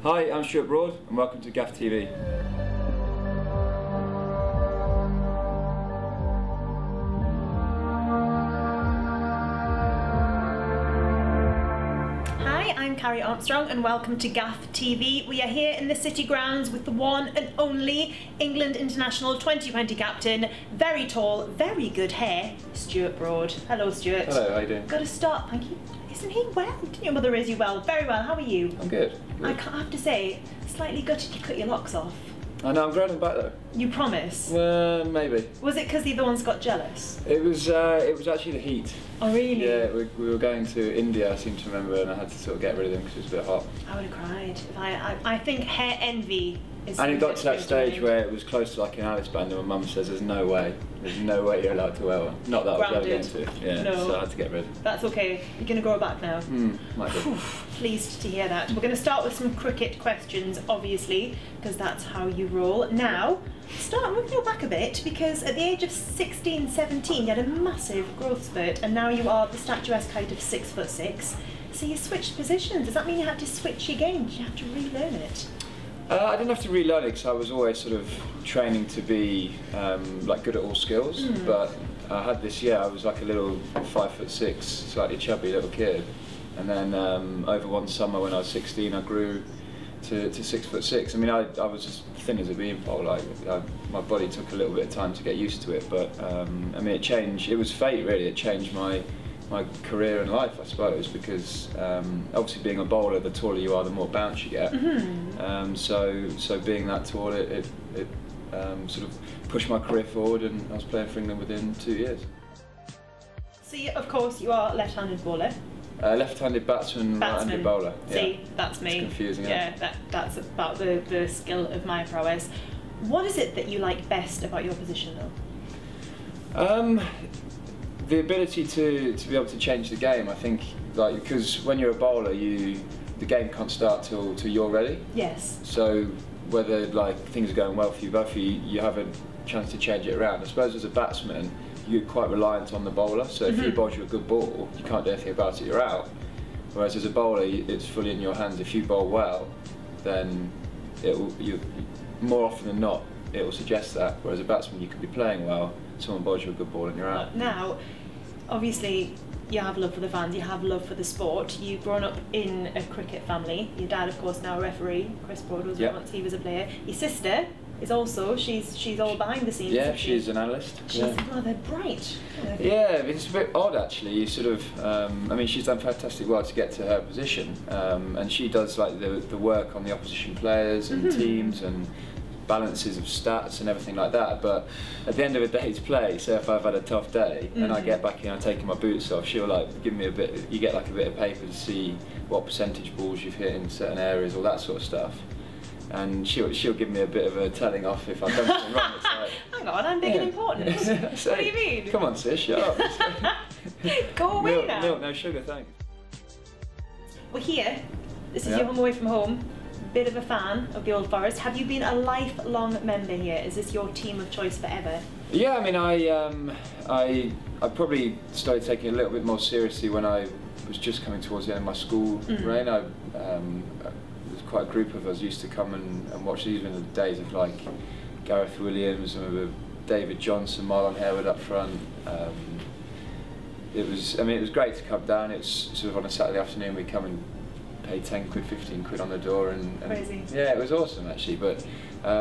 Hi, I'm Stuart Broad and welcome to GAFF.TV. I'm Carrie Armstrong and welcome to GAFF.TV. We are here in the City Grounds with the one and only England International 2020 captain, very tall, very good hair, Stuart Broad. Hello Stuart. Hello, how are you doing? Got to start, thank you. Isn't he well? Didn't your mother raise you well? Very well, how are you? I'm good. I have to say, slightly gutted you cut your locks off. I know, I'm glad I'm back though. You promise? Maybe. Was it because the other ones got jealous? It was actually the heat. Oh really? Yeah, we were going to India, I seem to remember, and I had to sort of get rid of them because it was a bit hot. I would have cried. I think hair envy is... And it got to that stage where it was close to like an Alice band and my mum says there's no way you're allowed to wear one. Not that I was ever going to. Yeah, no. So I had to get rid of it. That's okay. You're going to grow it back now? Might be. Pleased to hear that. We're going to start with some cricket questions, obviously, because that's how you roll. Now, we're going to go back a bit, because at the age of 16, 17, you had a massive growth spurt, and now you are the statuesque height of 6'6". So you switched positions. Does that mean you had to switch your game? Did you have to relearn it? I didn't have to relearn it because I was always sort of training to be like good at all skills. But I had this year, I was like a little 5'6", slightly chubby little kid, and then over one summer when I was 16, I grew to 6'6". I mean, I was as thin as a beanpole. Like my body took a little bit of time to get used to it, but I mean, it changed. It was fate, really. It changed my career and life, I suppose, because obviously being a bowler, the taller you are, the more bounce you get. So being that tall, it sort of pushed my career forward, and I was playing for England within 2 years. So of course you are a left-handed bowler. Left-handed batsman, right-handed bowler. See, that's me. It's confusing. Yeah, that's about the skill of my prowess. What is it that you like best about your position, though? The ability to be able to change the game. I think, like, because when you're a bowler, the game can't start till you're ready. Yes. So whether like things are going well for you both, you have a chance to change it around. I suppose as a batsman, you're quite reliant on the bowler. So if he bowls you a good ball, you can't do anything about it. You're out. Whereas as a bowler, it's fully in your hands. If you bowl well, then more often than not, it will suggest that. Whereas a batsman, you can be playing well, someone bowls you a good ball and you're out. Now, obviously, you have love for the fans, you have love for the sport. You've grown up in a cricket family. Your dad, of course, now a referee. Chris Broad was once, he was a player. Your sister is also, she's all behind the scenes. Yeah, she's an analyst. She's rather bright. Yeah, it's a bit odd actually. You sort of, I mean, she's done fantastic work to get to her position, and she does like the work on the opposition players and teams and balances of stats and everything like that. But at the end of a day's play, say if I've had a tough day and I get back in, I'm taking my boots off, she'll like give me a bit. You get like a bit of paper to see what percentage balls you've hit in certain areas, all that sort of stuff. And she'll give me a bit of a telling off if I've done something wrong. It's like, hang on, I'm big and important. So, what do you mean? Come on, sis, shut up. Go away now. Milk, no sugar, thanks. We're here. This is your home away from home. Bit of a fan of the Old Forest. Have you been a lifelong member here? Is this your team of choice forever? Yeah, I mean, I probably started taking it a little bit more seriously when I was just coming towards the end of my school reign. There's quite a group of us used to come and watch these in the days of like Gareth Williams, and David Johnson, Marlon Harewood up front. It was great to come down. It's sort of on a Saturday afternoon, we come and pay 10 quid, 15 quid on the door, and crazy. Yeah, it was awesome actually. But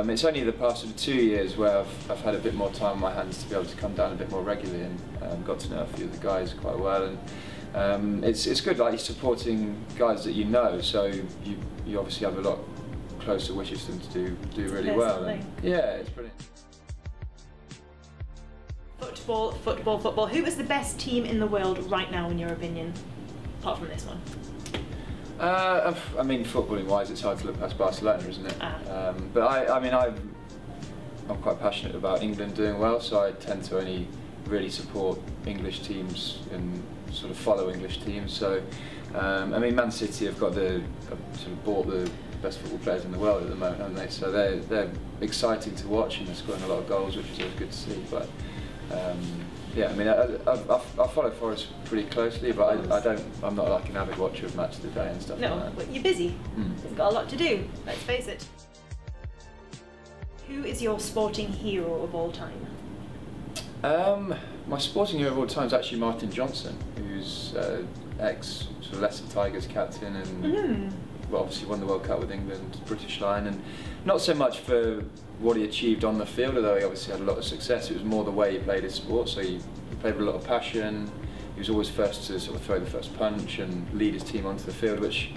it's only the past sort of 2 years where I've had a bit more time on my hands to be able to come down a bit more regularly, and got to know a few of the guys quite well. And it's good, like, you're supporting guys that you know, so you obviously have a lot closer wishes to them to do really well. And yeah, it's brilliant. Football. Who is the best team in the world right now, in your opinion, apart from this one? I mean, footballing wise, it's hard to look past Barcelona, isn't it? But I'm quite passionate about England doing well, so I tend to only really support English teams and sort of follow English teams. So, I mean, Man City have got sort of bought the best football players in the world at the moment, haven't they? So they're exciting to watch, and they're scoring a lot of goals, which is always good to see. But Yeah, I mean, I follow Forest pretty closely, but I'm not like an avid watcher of Match of the Day and stuff like that. No, but you're busy. You've got a lot to do, let's face it. Who is your sporting hero of all time? My sporting hero of all time is actually Martin Johnson, who's ex sort of Leicester Tigers captain and well, obviously won the World Cup with England, British line, and not so much for what he achieved on the field, although he obviously had a lot of success. It was more the way he played his sport. So he played with a lot of passion. He was always first to sort of throw the first punch and lead his team onto the field, which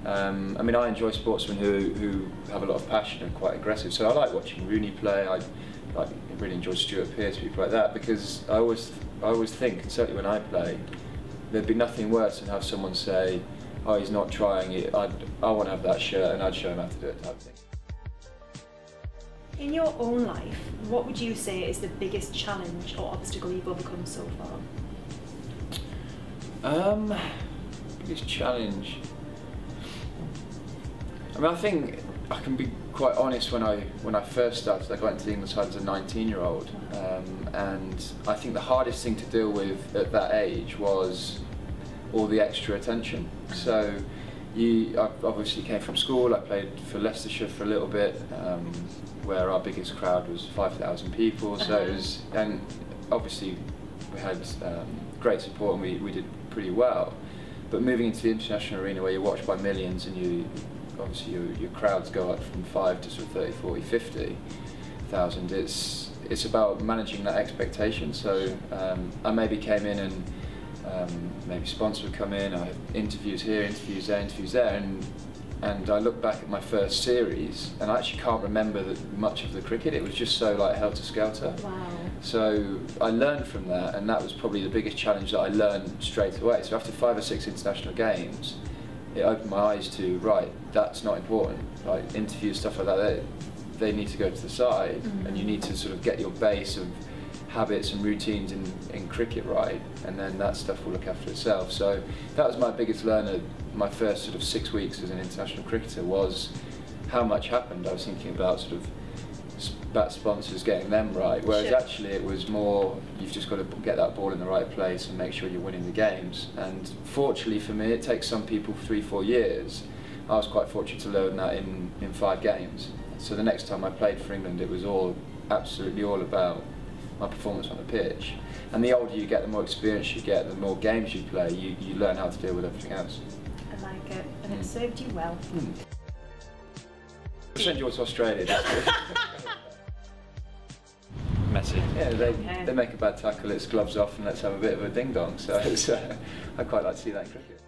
I mean, I enjoy sportsmen who have a lot of passion and quite aggressive. So I like watching Rooney play. I really enjoy Stuart, people like that, because I always think, and certainly when I play, there'd be nothing worse than have someone say, "Oh, he's not trying it. I want to have that shirt, and I'd show him how to do it," type of thing. In your own life, what would you say is the biggest challenge or obstacle you've overcome so far? Biggest challenge. I mean, I think I can be quite honest. When I first started, I got into the England side as a 19-year-old, and I think the hardest thing to deal with at that age was all the extra attention. So I obviously came from school. I played for Leicestershire for a little bit, where our biggest crowd was 5,000 people. So it was, and obviously we had great support and we did pretty well. But moving into the international arena where you're watched by millions and obviously your crowds go up from 5 to sort of 30, 40, 50,000. It's about managing that expectation. So I maybe came in and maybe sponsors would come in, I had interviews here, interviews there, and I look back at my first series and I actually can't remember much of the cricket. It was just so like helter-skelter. Wow. So I learned from that, and that was probably the biggest challenge that I learned straight away. So after 5 or 6 international games, it opened my eyes to, right, that's not important. Like interviews, stuff like that, they need to go to the side, and you need to sort of get your base of habits and routines in cricket right, and then that stuff will look after itself. So that was my biggest learner. My first sort of 6 weeks as an international cricketer was how much happened. I was thinking about sort of bat sponsors, getting them right, whereas actually it was more, you've just got to get that ball in the right place and make sure you're winning the games. And fortunately for me, it takes some people 3-4 years. I was quite fortunate to learn that in 5 games. So the next time I played for England, it was absolutely all about my performance on the pitch. And the older you get, the more experience you get, the more games you play, you learn how to deal with everything else. I like it, and it served you well. I'll send you all to Australia. Messy. Yeah, they make a bad tackle, it's gloves off and let's have a bit of a ding-dong. So I quite like to see that in cricket.